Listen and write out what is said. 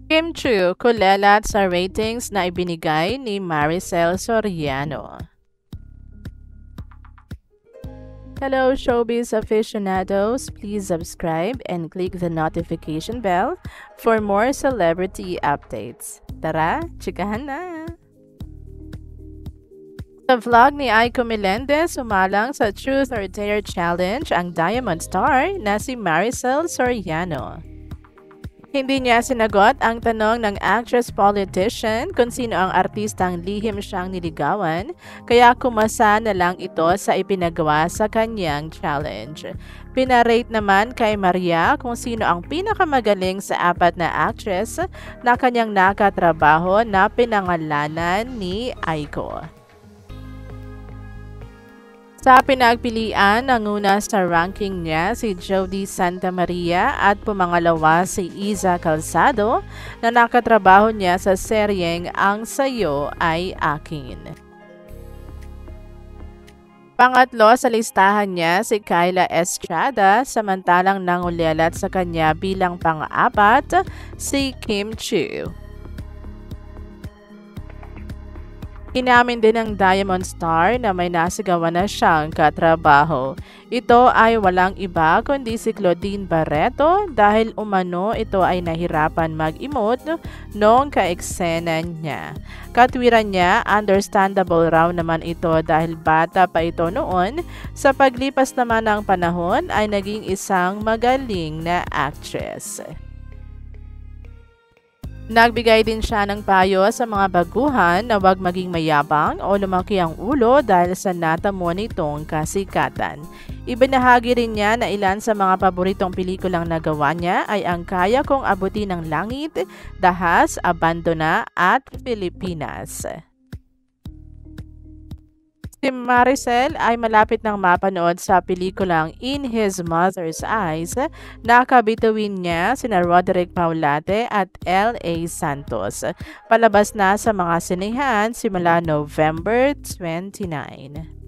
Kim Chu, kulelat sa ratings na ibinigay ni Maricel Soriano. Hello showbiz aficionados, please subscribe and click the notification bell for more celebrity updates. Tara, chikahan na! Sa vlog ni Aiko Melendez, sumalang sa Truth or Dare Challenge ang Diamond Star na si Maricel Soriano. Hindi niya sinagot ang tanong ng actress-politician kung sino ang artistang lihim siyang niligawan, kaya kumasa na lang ito sa ipinagawa sa kanyang challenge. Pinarate naman kay Maria kung sino ang pinakamagaling sa apat na actress na kanyang nakatrabaho na pinangalanan ni Aiko. Sa pinagpilian, nanguna sa ranking niya si Jody Santa Maria at pumangalawa si Iza Calzado na nakatrabaho niya sa seryeng Ang Sayo Ay Akin. Pangatlo sa listahan niya si Kyla Estrada, samantalang nangulelat sa kanya bilang pang-apat si Kim Chu. Inamin din ng Diamond Star na may nasigawan na siyang katrabaho. Ito ay walang iba kundi si Claudine Barreto dahil umano ito ay nahirapan mag-emote noong ka-eksena niya. Katwiran niya, understandable raw naman ito dahil bata pa ito noon. Sa paglipas naman ng panahon ay naging isang magaling na actress. Nagbigay din siya ng payo sa mga baguhan na huwag maging mayabang o lumaki ang ulo dahil sa natamo nitong kasikatan. Ibinahagi rin niya na ilan sa mga paboritong pelikulang nagawa niya ay ang Kaya Kong Abutin ng Langit, Dahas, Abandona at Pilipinas. Si Maricel ay malapit nang mapanood sa pelikulang In His Mother's Eyes na kabituin niya sina Roderick Paulate at L.A. Santos. Palabas na sa mga sinehan simula November 29.